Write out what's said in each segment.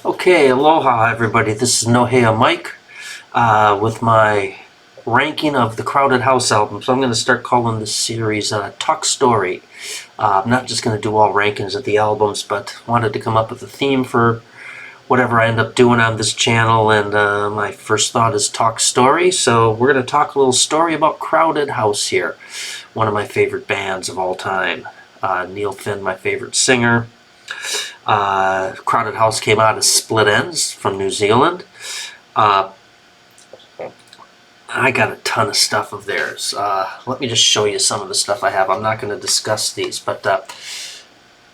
Okay, aloha everybody. This is Nohea Mike with my ranking of the Crowded House albums. I'm going to start calling this series Talk Story. I'm not just going to do all rankings of the albums, but wanted to come up with a theme for whatever I end up doing on this channel, and my first thought is Talk Story. So we're going to talk a little story about Crowded House here, one of my favorite bands of all time. Neil Finn, my favorite singer. Crowded House came out as Split Enz from New Zealand. I got a ton of stuff of theirs. Let me just show you some of the stuff I have. I'm not going to discuss these, but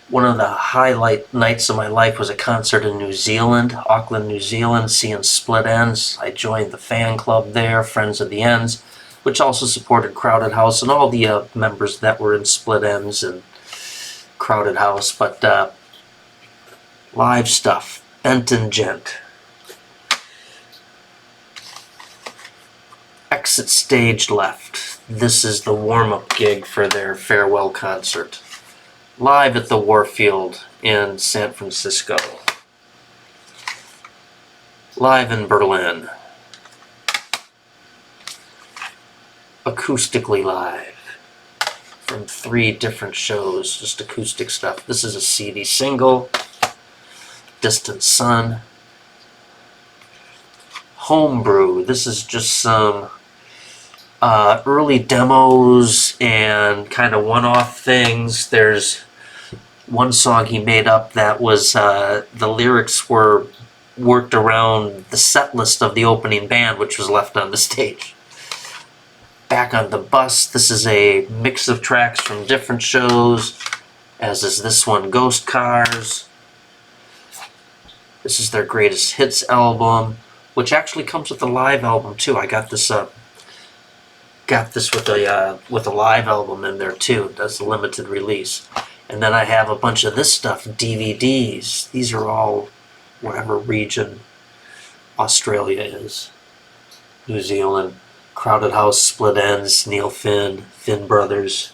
one of the highlight nights of my life was a concert in New Zealand, Auckland, New Zealand, seeing Split Enz. I joined the fan club there, Friends of the Ends, which also supported Crowded House and all the members that were in Split Enz and Crowded House. But live stuff, Benton Gent. Exit stage left. This is the warm-up gig for their farewell concert. Live at the Warfield in San Francisco. Live in Berlin. Acoustically live. From 3 different shows, just acoustic stuff. This is a CD single. Distant Sun. Homebrew. This is just some early demos and kind of one-off things. There's one song he made up that was the lyrics were worked around the set list of the opening band, which was left on the stage. Back on the Bus. This is a mix of tracks from different shows, as is this one, Ghost Cars. This is their greatest hits album, which actually comes with a live album too. I got this with a live album in there too. That's a limited release. And then I have a bunch of this stuff, DVDs. These are all whatever region Australia is. New Zealand, Crowded House, Split Enz, Neil Finn, Finn Brothers.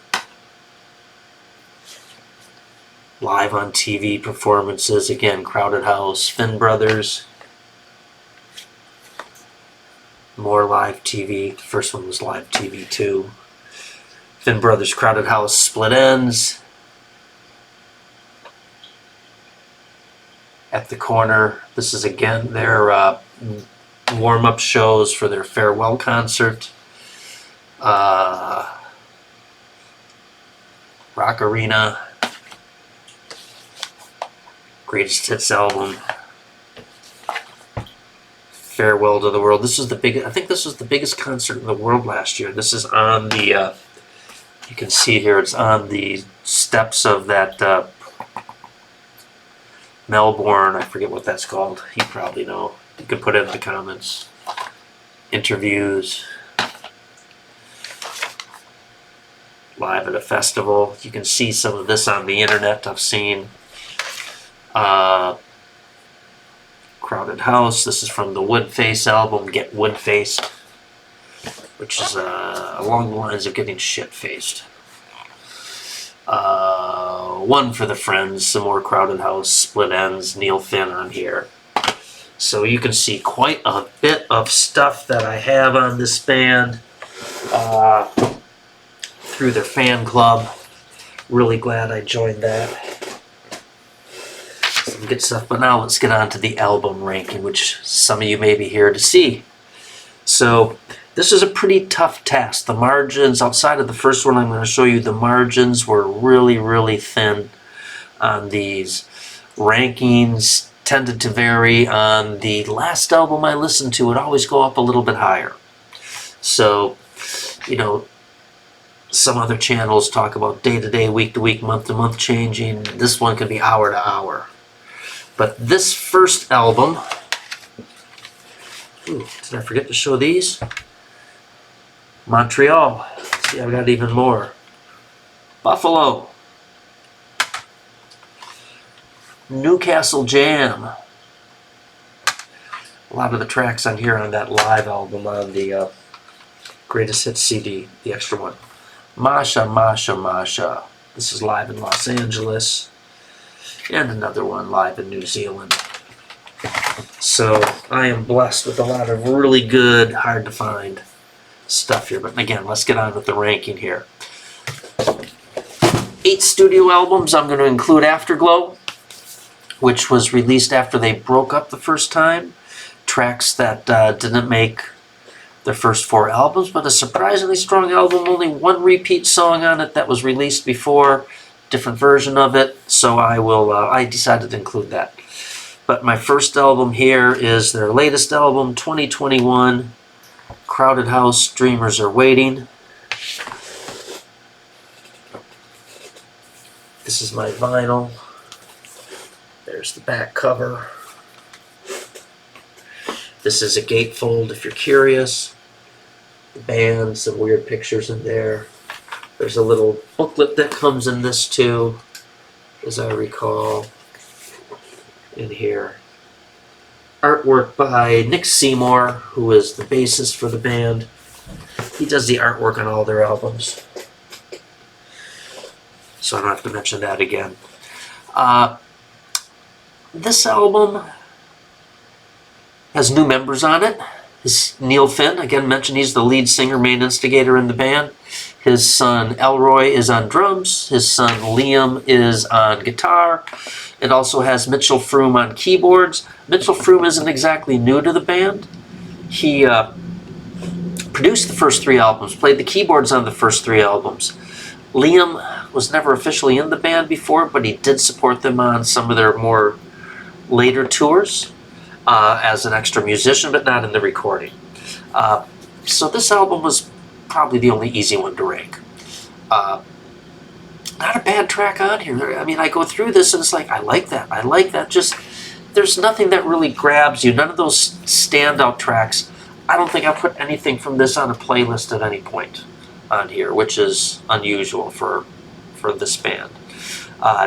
Live on TV performances, again, Crowded House, Finn Brothers. More live TV. The first one was live TV too. Finn Brothers, Crowded House, Split Enz. At the corner, this is again their warm-up shows for their farewell concert. Rock Arena. Greatest hits album. Farewell to the World. This is the big. I think this was the biggest concert in the world last year. This is on the. You can see here. It's on the steps of that Melbourne. I forget what that's called. You probably know. You can put it in the comments. Interviews. Live at a festival. You can see some of this on the internet. I've seen. Crowded House. This is from the Woodface album, Get Woodfaced, which is along the lines of getting shit-faced. One for the Friends, some more Crowded House, Split Enz, Neil Finn on here. So you can see quite a bit of stuff that I have on this band through their fan club. Really glad I joined that. Some good stuff, but now let's get on to the album ranking, which some of you may be here to see. So this is a pretty tough task. The margins, outside of the first one I'm going to show you, the margins were really, really thin on these. Rankings tended to vary. On the last album I listened to, it always go up a little bit higher. So, you know, some other channels talk about day-to-day, week-to-week, month-to-month changing. This one could be hour-to-hour. But this first album, did I forget to show these? Montreal. See, I've got even more. Buffalo. Newcastle Jam. A lot of the tracks on here on that live album on the Greatest Hits CD, the extra one. Masha, Masha, Masha. This is live in Los Angeles. And another one live in New Zealand. So I am blessed with a lot of really good, hard to find stuff here. But again, let's get on with the ranking here. 8 studio albums. I'm going to include Afterglow, which was released after they broke up the first time. Tracks that didn't make their first 4 albums, but a surprisingly strong album. Only 1 repeat song on it that was released before, different version of it. So I decided to include that. But my first album here is their latest album, 2021, Crowded House, Dreamers Are Waiting. This is my vinyl. There's the back cover. This is a gatefold if you're curious. The band, some weird pictures in there. There's a little booklet that comes in this too, as I recall. In here. Artwork by Nick Seymour, who is the bassist for the band. He does the artwork on all their albums. So I don't have to mention that again. This album has new members on it. This Neil Finn, again mentioned, he's the lead singer, main instigator in the band. His son Elroy is on drums. His son Liam is on guitar. It also has Mitchell Froom on keyboards. Mitchell Froom isn't exactly new to the band. He produced the first 3 albums, played the keyboards on the first 3 albums. Liam was never officially in the band before, but he did support them on some of their more later tours as an extra musician, but not in the recording. So this album was probably the only easy one to rank. Not a bad track on here. I mean, I go through this and it's like, I like that. Just, there's nothing that really grabs you. None of those standout tracks. I don't think I put anything from this on a playlist at any point on here, which is unusual for this band.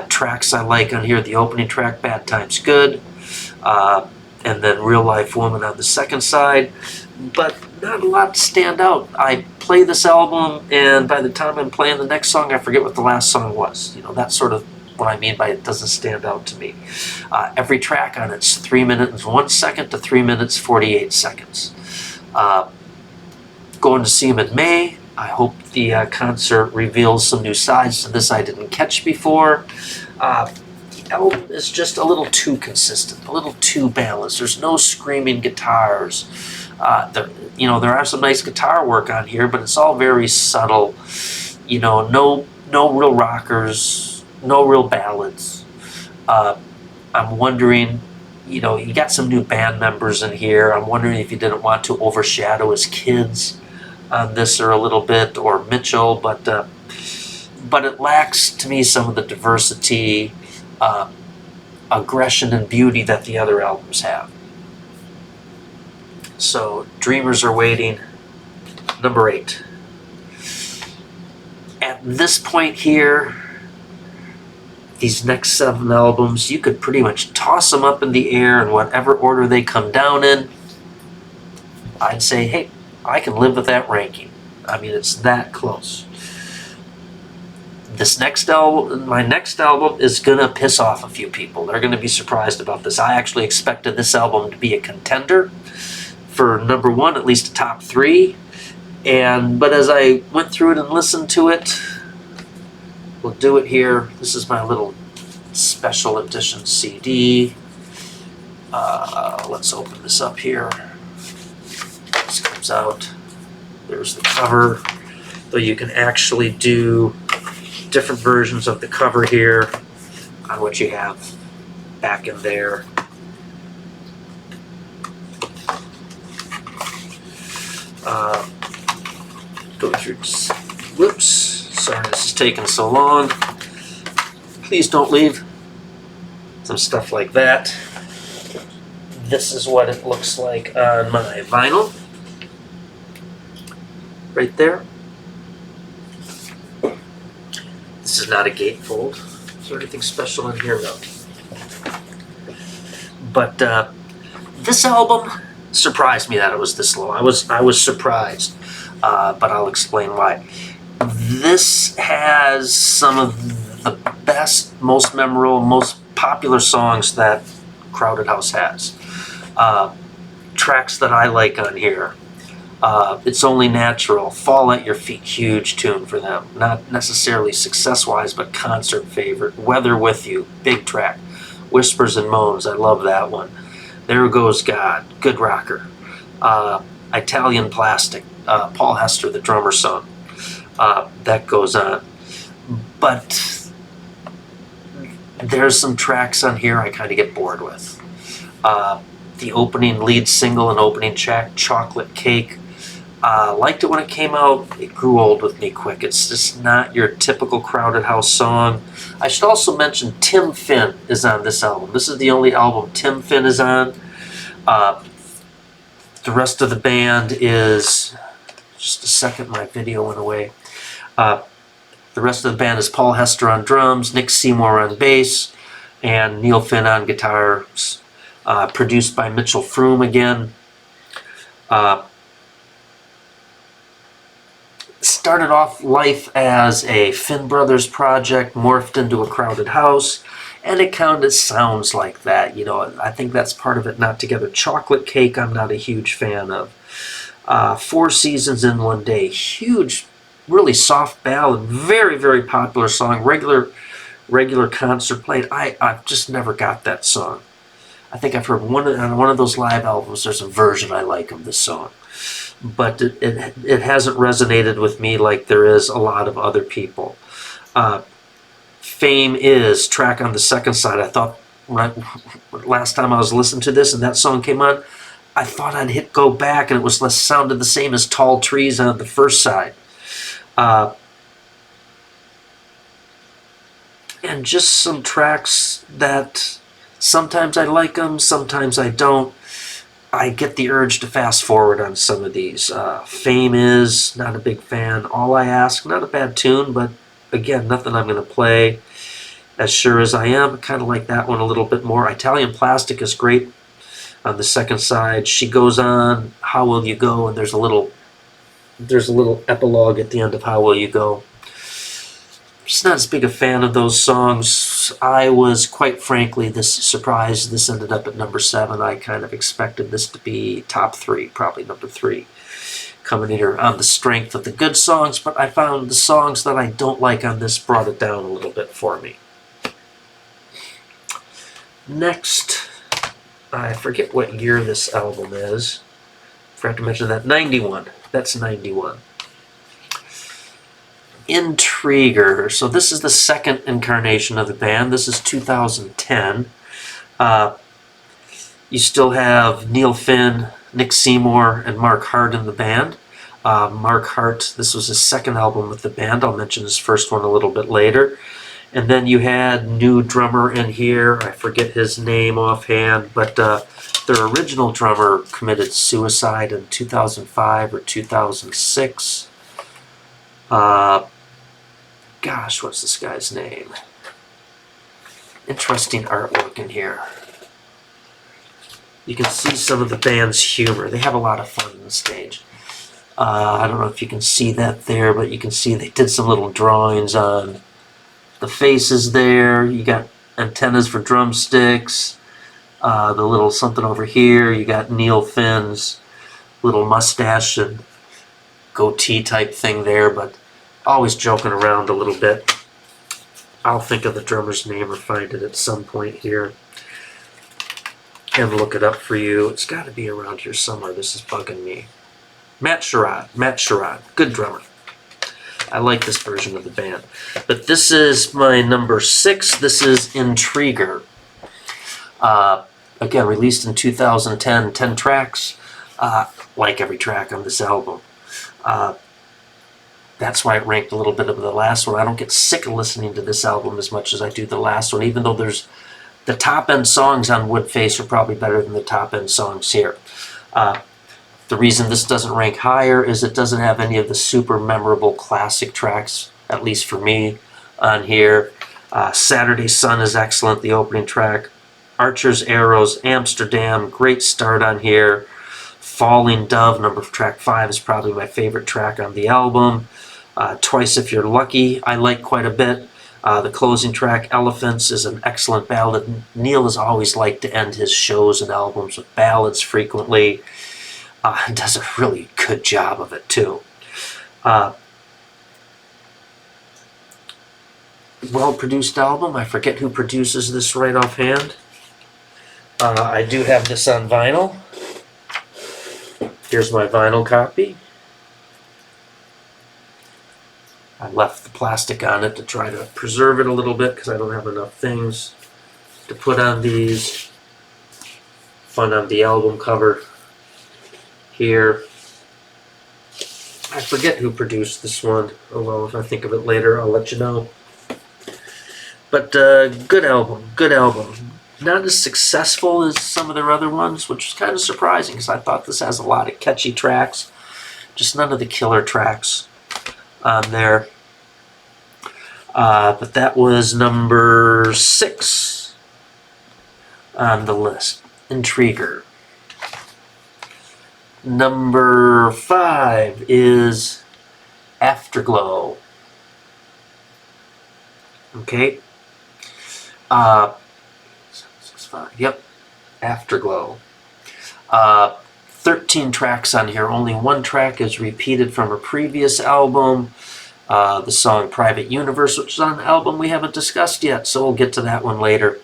Tracks I like on here, the opening track, Bad Times Good, and then Real Life Woman on the second side, but not a lot to stand out. I play this album, and by the time I'm playing the next song, I forget what the last song was. You know, that's sort of what I mean by it doesn't stand out to me. Every track on it's 3 minutes 1 second to 3 minutes 48 seconds. Going to see him in May. I hope the concert reveals some new sides to this I didn't catch before. The album is just a little too consistent, a little too balanced. There's no screaming guitars. There are some nice guitar work on here, but it's all very subtle. You know, no real rockers, no real ballads. I'm wondering, you got some new band members in here. I'm wondering if you didn't want to overshadow his kids on this or a little bit, or Mitchell, but it lacks to me some of the diversity, aggression, and beauty that the other albums have. So, Dreamers Are Waiting, number 8. At this point here, these next 7 albums, you could pretty much toss them up in the air in whatever order they come down in. I'd say, hey, I can live with that ranking. I mean, it's that close. This next album, my next album, is gonna piss off a few people. They're gonna be surprised about this. I actually expected this album to be a contender for number 1, at least a top 3. But as I went through it and listened to it, we'll do it here. This is my little special edition CD. Let's open this up here. This comes out. There's the cover. Though you can actually do different versions of the cover here on what you have back in there. Go through. Whoops. Sorry, this is taking so long. Please don't leave. Some stuff like that. This is what it looks like on my vinyl. Right there. This is not a gatefold. Is there anything special in here? No. But this album surprised me that it was this low. I was surprised, but I'll explain why. This has some of the best, most memorable, most popular songs that Crowded House has. Tracks that I like on here. It's Only Natural, Fall at Your Feet, huge tune for them. Not necessarily success-wise, but concert favorite. Weather With You, big track. Whispers and Moans, I love that one. There Goes God, good rocker. Italian Plastic, Paul Hester, the drummer song. That goes on. But there's some tracks on here I kind of get bored with. The opening lead single and opening track, Chocolate Cake. Liked it when it came out. It grew old with me quick. It's just not your typical Crowded House song. I should also mention Tim Finn is on this album. This is the only album Tim Finn is on. The rest of the band is... Just a second, my video went away. The rest of the band is Paul Hester on drums, Nick Seymour on bass, and Neil Finn on guitars. Produced by Mitchell Froom again. Started off life as a Finn Brothers project, morphed into a Crowded House, and it kind of sounds like that. You know, I think that's part of it not together. Chocolate Cake, I'm not a huge fan of. 4 Seasons in One Day, huge, really soft ballad, very, very popular song, regular concert played. I've just never got that song. I think I've heard on one of those live albums, there's a version I like of this song. But it hasn't resonated with me like there is a lot of other people. Fame Is, track on the second side. I thought last time I was listening to this and that song came on, I thought I'd hit go back and it was sounded the same as Tall Trees on the first side. And just some tracks that sometimes I like them, sometimes I don't. I get the urge to fast forward on some of these. Fame Is, not a big fan. All I Ask, not a bad tune, but again, nothing I'm going to play. As Sure As I Am, kind of like that one a little bit more. Italian Plastic is great on the second side. She Goes On, How Will You Go, and there's a little epilogue at the end of How Will You Go. Just not as big a fan of those songs. I was, quite frankly, surprised this ended up at number 7. I kind of expected this to be top 3, probably number 3, coming in here on the strength of the good songs, but I found the songs that I don't like on this brought it down a little bit for me. Next, I forget what year this album is. Forgot to mention that. 91. That's 91. Intriguer. So this is the second incarnation of the band. This is 2010. You still have Neil Finn, Nick Seymour, and Mark Hart in the band. Mark Hart, this was his second album with the band. I'll mention his first one a little bit later. And then you had new drummer in here. I forget his name offhand, but their original drummer committed suicide in 2005 or 2006. Gosh, what's this guy's name? Interesting artwork in here. You can see some of the band's humor. They have a lot of fun on the stage. I don't know if you can see that there, but you can see they did some little drawings on the faces there. You got antennas for drumsticks. The little something over here. You got Neil Finn's little mustache and goatee type thing there, but always joking around a little bit. I'll think of the drummer's name or find it at some point here and look it up for you. It's got to be around here somewhere. This is bugging me. Matt Sherrod, good drummer. I like this version of the band. But this is my number 6. This is Intriguer. Again, released in 2010, 10 tracks. Like every track on this album. That's why it ranked a little bit of the last one. I don't get sick of listening to this album as much as I do the last one, even though there's the top-end songs on Woodface are probably better than the top-end songs here. The reason this doesn't rank higher is it doesn't have any of the super memorable classic tracks, at least for me, on here. Saturday Sun is excellent, the opening track. Archer's Arrows, Amsterdam, great start on here. Falling Dove, track 5, is probably my favorite track on the album. Twice If You're Lucky, I like quite a bit. The closing track, Elephants, is an excellent ballad. Neil has always liked to end his shows and albums with ballads frequently. And does a really good job of it, too. Well-produced album. I forget who produces this right offhand. I do have this on vinyl. Here's my vinyl copy. I left the plastic on it to try to preserve it a little bit because I don't have enough things to put on these. Fun on the album cover here. I forget who produced this one. Oh well, if I think of it later, I'll let you know. But good album, good album. Not as successful as some of their other ones, which is kind of surprising because I thought this has a lot of catchy tracks. Just none of the killer tracks on there. But that was number 6 on the list. Intriguer. Number 5 is Afterglow. Okay. 765. Yep. Afterglow. 13 tracks on here. Only one track is repeated from a previous album. The song Private Universe, which is on an album we haven't discussed yet, so we'll get to that one later.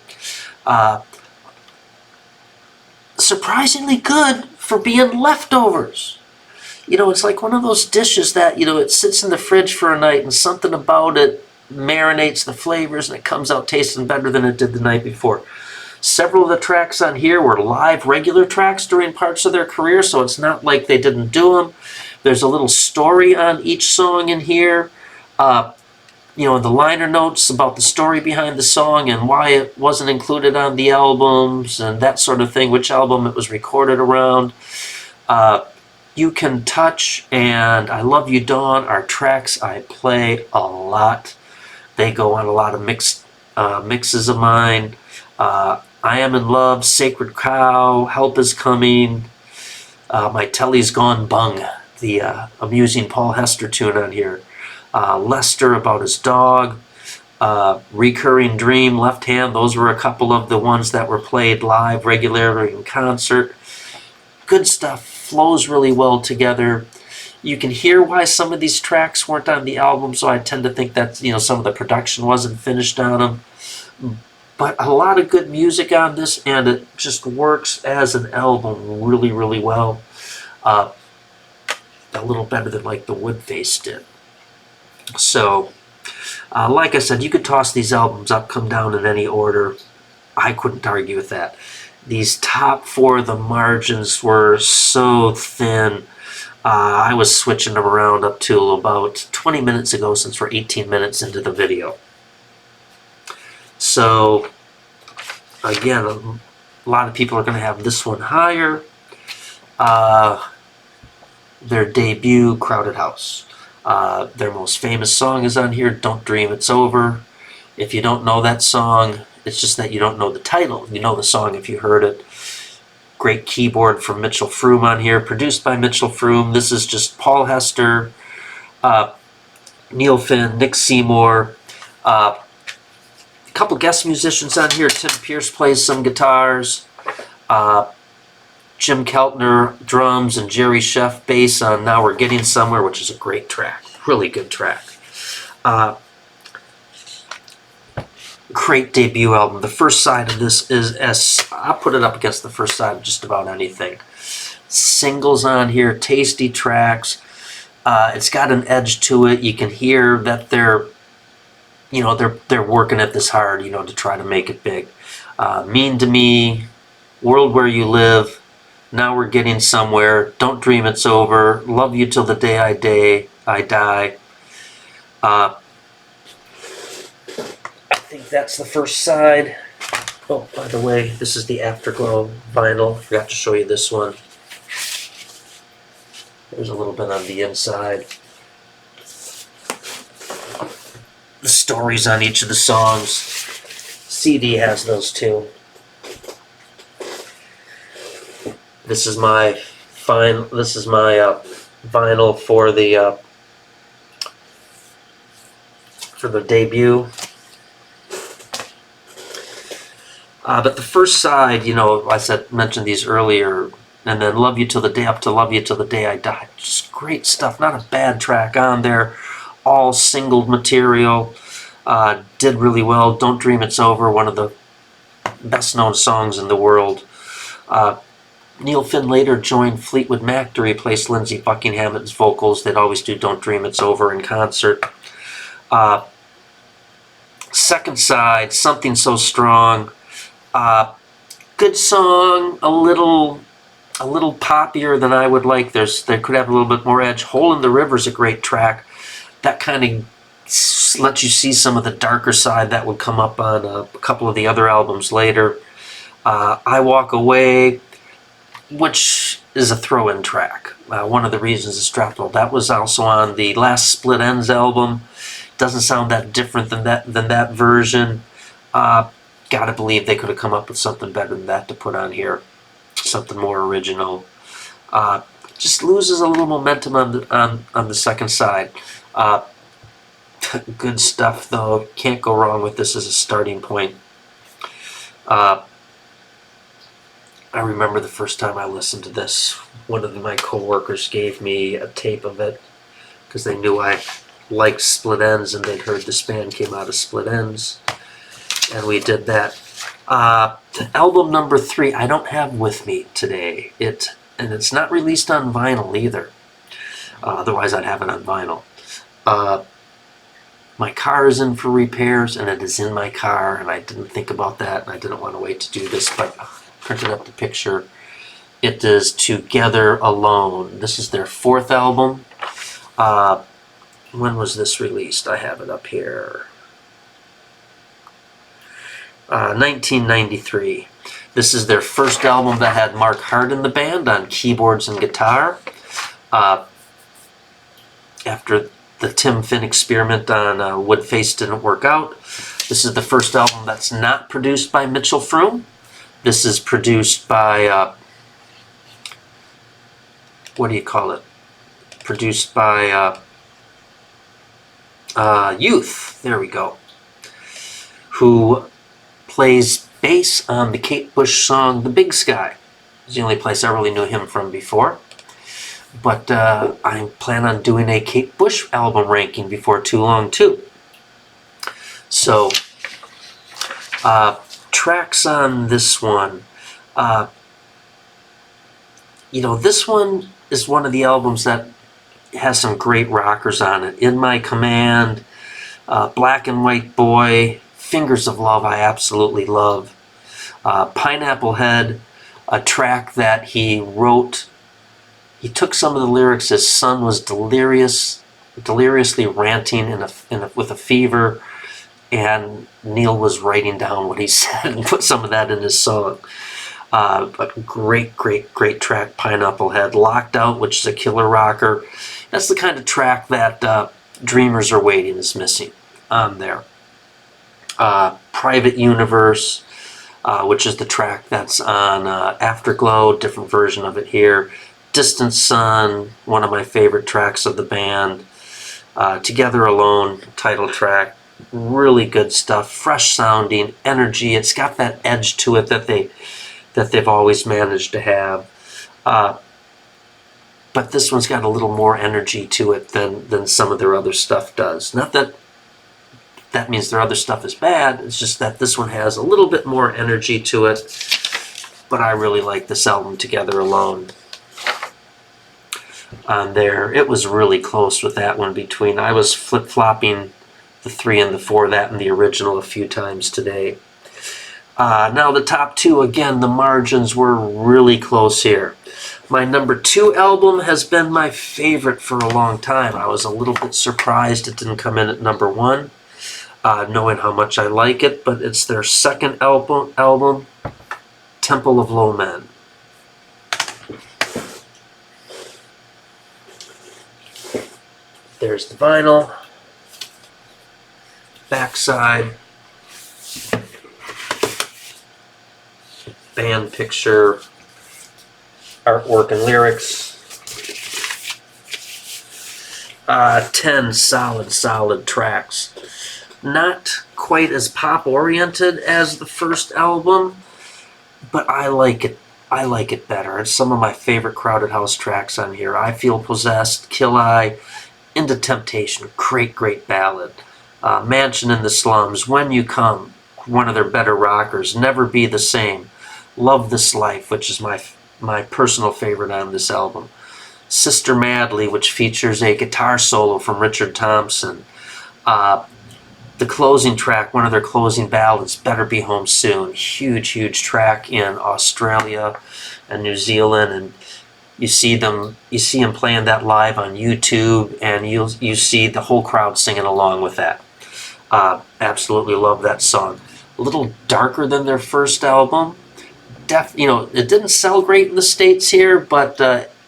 Surprisingly good for being leftovers. You know, it's like one of those dishes that, you know, it sits in the fridge for a night and something about it marinates the flavors and it comes out tasting better than it did the night before. Several of the tracks on here were live regular tracks during parts of their career, so it's not like they didn't do them. There's a little story on each song in here. You know, the liner notes about the story behind the song and why it wasn't included on the albums and that sort of thing, which album it was recorded around. You Can Touch and I Love You Dawn are tracks I play a lot. They go on a lot of mixes of mine. I Am in Love, Sacred Cow, Help Is Coming, My Telly's Gone Bung, the amusing Paul Hester tune on here. Lester, About His Dog, Recurring Dream, Left Hand. Those were a couple of the ones that were played live regularly in concert. Good stuff, flows really well together. You can hear why some of these tracks weren't on the album, so I tend to think that, you know, some of the production wasn't finished on them. But a lot of good music on this, and it just works as an album really, really well. A little better than like the Woodface did. So, like I said, you could toss these albums up, come down in any order. I couldn't argue with that. These top 4 of the margins were so thin. I was switching them around up to about 20 minutes ago since we're 18 minutes into the video. So, again, a lot of people are going to have this one higher. Their debut, Crowded House. Their most famous song is on here, Don't Dream It's Over. If you don't know that song, it's just that you don't know the title. You know the song if you heard it. Great keyboard from Mitchell Froom on here, produced by Mitchell Froom. This is just Paul Hester, Neil Finn, Nick Seymour, a couple guest musicians on here. Tim Pierce plays some guitars. Jim Keltner drums and Jerry Sheff bass on Now We're Getting Somewhere, which is a great track. Really good track. Great debut album. The first side of this is, I'll put it up against the first side of just about anything. Singles on here, tasty tracks. It's got an edge to it. You can hear that they're working at this hard, you know, to try to make it big. Mean to Me, World Where You Live, Now We're Getting Somewhere, Don't Dream It's Over, Love You Till the Day I Die. I think that's the first side. Oh, by the way, this is the Afterglow vinyl. Forgot to show you this one. There's a little bit on the inside. The stories on each of the songs. CD has those too. This is my vinyl for the debut. But the first side, you know, I mentioned these earlier, and then Love You Till the Day, up to Love You Till the Day I Die. Just great stuff. Not a bad track on there. All singled material. Did really well. Don't Dream It's Over, one of the best known songs in the world. Neil Finn later joined Fleetwood Mac to replace Lindsey Buckingham's vocals. They'd always do Don't Dream It's Over in concert. Second side, Something So Strong. Good song, a little poppier than I would like. They could have a little bit more edge. Hole in the River's a great track. That kind of lets you see some of the darker side that would come up on a couple of the other albums later. I Walk Away, which is a throw-in track. One of the reasons it's dropped. Well, that was also on the last Split Enz album. Doesn't sound that different than that version. Gotta believe they could have come up with something better than that to put on here. Something more original. Just loses a little momentum on the second side. Good stuff though. Can't go wrong with this as a starting point. I remember the first time I listened to this. One of my co-workers gave me a tape of it because they knew I liked Split Enz and they'd heard this band came out of Split Enz. And we did that. Album number 3 I don't have with me today. And it's not released on vinyl either. Otherwise I'd have it on vinyl. My car is in for repairs and it is in my car and I didn't think about that and I didn't want to wait to do this, but printed up the picture. It is Together Alone. This is their 4th album. When was this released? I have it up here. 1993. This is their first album that had Mark Hart in the band on keyboards and guitar. After the Tim Finn experiment on Woodface didn't work out, this is the first album that's not produced by Mitchell Froom. This is produced by, what do you call it? Produced by Youth, there we go, who plays bass on the Kate Bush song The Big Sky. It's the only place I really knew him from before. But I plan on doing a Kate Bush album ranking before too long too. So, tracks on this one. You know, this one is one of the albums that has some great rockers on it. In My Command, Black and White Boy, Fingers of Love I absolutely love. Pineapple Head, a track that he wrote. He took some of the lyrics. His son was deliriously ranting with a fever, and Neil was writing down what he said and put some of that in his song. But great track, Pineapple Head. Locked Out, which is a killer rocker. That's the kind of track that Dreamers Are Waiting is missing on there. Private Universe, which is the track that's on Afterglow, different version of it here. Distant Sun, one of my favorite tracks of the band. Together Alone, title track. Really good stuff, fresh sounding, energy. It's got that edge to it that they've always managed to have. But this one's got a little more energy to it than some of their other stuff does. Not that means their other stuff is bad, it's just that this one has a little bit more energy to it. But I really like this album, Together Alone. On there, it was really close with that one between. I was flip-flopping the 3 and the 4, that and the original a few times today. Now the top 2, again, the margins were really close here. My number 2 album has been my favorite for a long time. I was a little bit surprised it didn't come in at number 1, knowing how much I like it, but it's their second album, Temple of Low Men. There's the vinyl, backside, band picture, artwork and lyrics. 10 solid tracks. Not quite as pop-oriented as the first album, but I like it. I like it better. It's some of my favorite Crowded House tracks on here. I Feel Possessed, Kill Eye, Into Temptation, great ballad. Mansion in the Slums, When You Come, one of their better rockers. Never Be the Same, Love This Life, which is my personal favorite on this album. Sister Madly, which features a guitar solo from Richard Thompson. The closing track, one of their closing ballads, Better Be Home Soon. Huge track in Australia and New Zealand, and you see them playing that live on YouTube, and you see the whole crowd singing along with that. Absolutely love that song. A little darker than their first album. It didn't sell great in the States here, but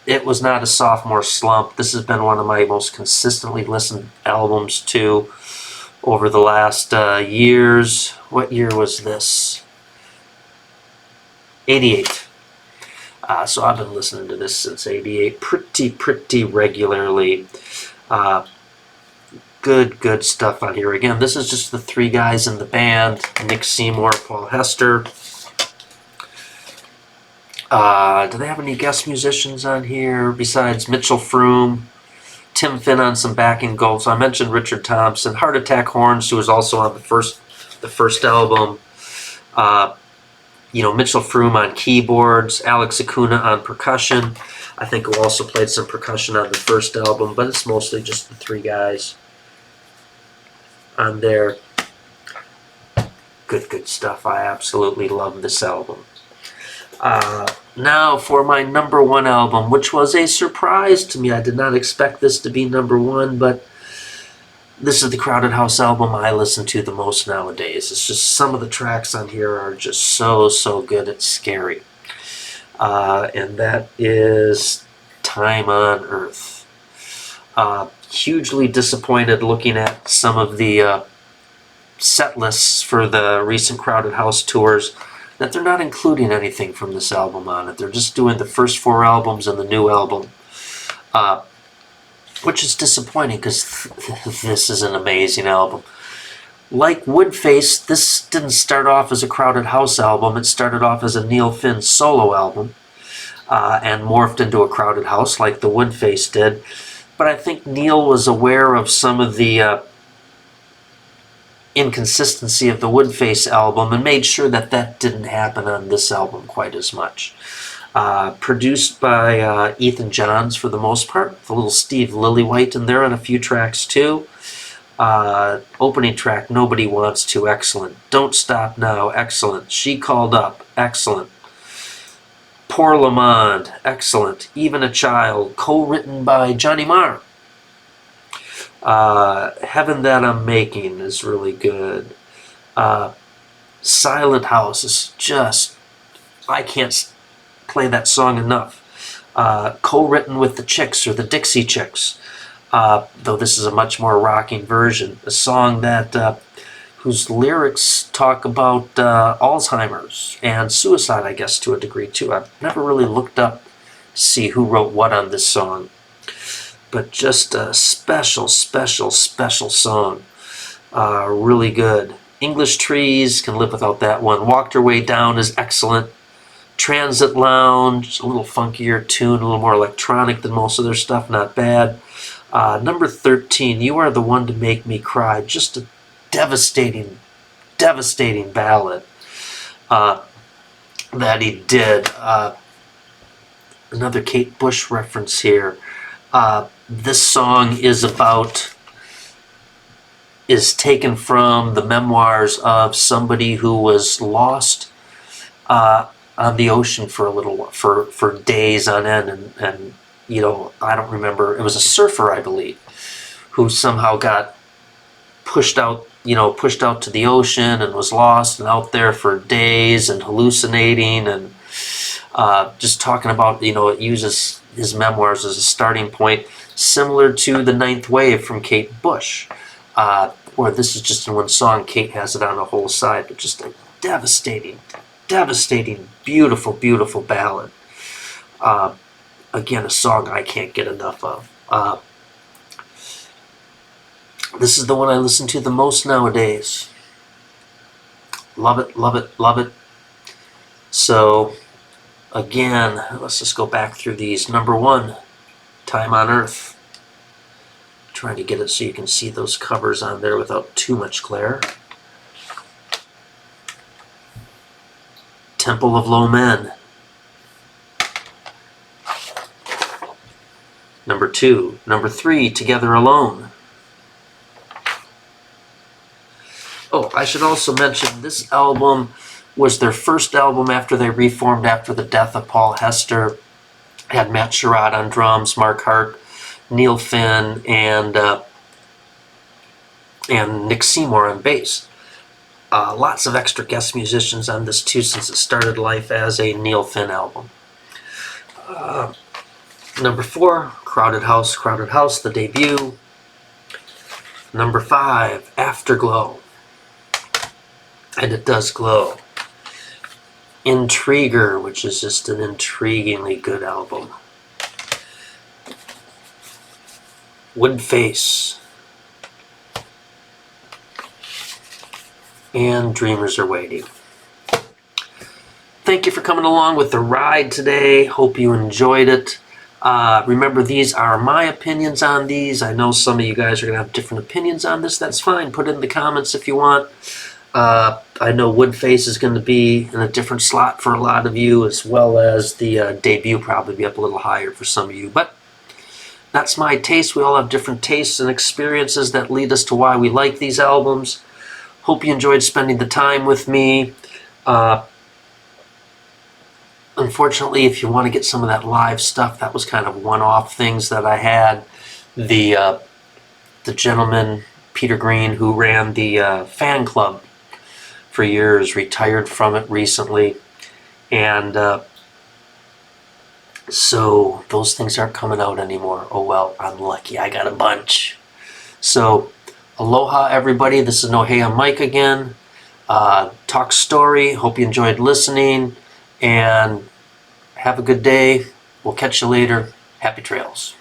it was not a sophomore slump. This has been one of my most consistently listened albums too over the last years. What year was this? 88. So I've been listening to this since 88 pretty regularly. Good stuff on here. Again, this is just the three guys in the band: Nick Seymour, Paul Hester. Do they have any guest musicians on here besides Mitchell Froom, Tim Finn on some backing vocals? So I mentioned Richard Thompson, Heart Attack Horns, who was also on the first album. Mitchell Froom on keyboards, Alex Acuna on percussion. I think who also played some percussion on the first album, but it's mostly just the three guys on there. Good stuff. I absolutely love this album. Now for my number one album, which was a surprise to me. I did not expect this to be number one, but this is the Crowded House album I listen to the most nowadays. It's just some of the tracks on here are just so good, it's scary. And that is Time on Earth. Hugely disappointed looking at some of the set lists for the recent Crowded House tours that they're not including anything from this album on it. They're just doing the first 4 albums and the new album, which is disappointing because this is an amazing album. Like Woodface, this didn't start off as a Crowded House album. It started off as a Neil Finn solo album and morphed into a Crowded House like the Woodface did. But I think Neil was aware of some of the inconsistency of the Woodface album and made sure that didn't happen on this album quite as much. Produced by Ethan Johns for the most part, with a little Steve Lillywhite in there on a few tracks too. Opening track, Nobody Wants To, excellent. Don't Stop Now, excellent. She Called Up, excellent. Pour Le Monde, excellent. Even a Child, co-written by Johnny Marr. Heaven That I'm Making is really good. Silent House is just, I can't play that song enough. Co-written with the Chicks, or the Dixie Chicks, though this is a much more rocking version. A song that whose lyrics talk about Alzheimer's and suicide, I guess, to a degree too. I've never really looked up to see who wrote what on this song, but just a special song. Really good. English Trees, can live without that one. Walked Her Way Down is excellent. Transit Lounge, a little funkier tune, a little more electronic than most of their stuff, not bad. Number 13, You Are the One to Make Me Cry, just a devastating ballad that he did. Another Kate Bush reference here. This song is taken from the memoirs of somebody who was lost on the ocean for a little, for days on end, and I don't remember. It was a surfer, I believe, who somehow got pushed out to the ocean and was lost and out there for days and hallucinating, and just talking about, it uses his memoirs as a starting point, similar to The Ninth Wave from Kate Bush, where this is just in one song. Kate has it on a whole side, but just a devastating, beautiful ballad. Again, a song I can't get enough of. This is the one I listen to the most nowadays. Love it, love it, love it. So again, let's just go back through these. Number 1, Time on Earth. Trying to get it so you can see those covers on there without too much glare. Temple of Low Men. Number 2. Number 3, Together Alone. Oh, I should also mention this album was their first album after they reformed after the death of Paul Hester. Had Matt Sherrod on drums, Mark Hart, Neil Finn, and Nick Seymour on bass. Lots of extra guest musicians on this too, since it started life as a Neil Finn album. Number 4, Crowded House, the debut. Number 5, Afterglow. And it does glow. Intriguer, which is just an intriguingly good album. Woodface. And Dreamers Are Waiting. Thank you for coming along with the ride today. Hope you enjoyed it. Remember, these are my opinions on these. I know some of you guys are going to have different opinions on this. That's fine. Put it in the comments if you want. I know Woodface is going to be in a different slot for a lot of you, as well as the debut probably be up a little higher for some of you. But that's my taste. We all have different tastes and experiences that lead us to why we like these albums. Hope you enjoyed spending the time with me. Unfortunately, if you want to get some of that live stuff, that was kind of one-off things that I had. The gentleman, Peter Green, who ran the fan club for years, retired from it recently. And so those things aren't coming out anymore. Oh well, I'm lucky. I got a bunch. So aloha, everybody. This is Nohea Mike again. Talk Story. Hope you enjoyed listening. And have a good day. We'll catch you later. Happy trails.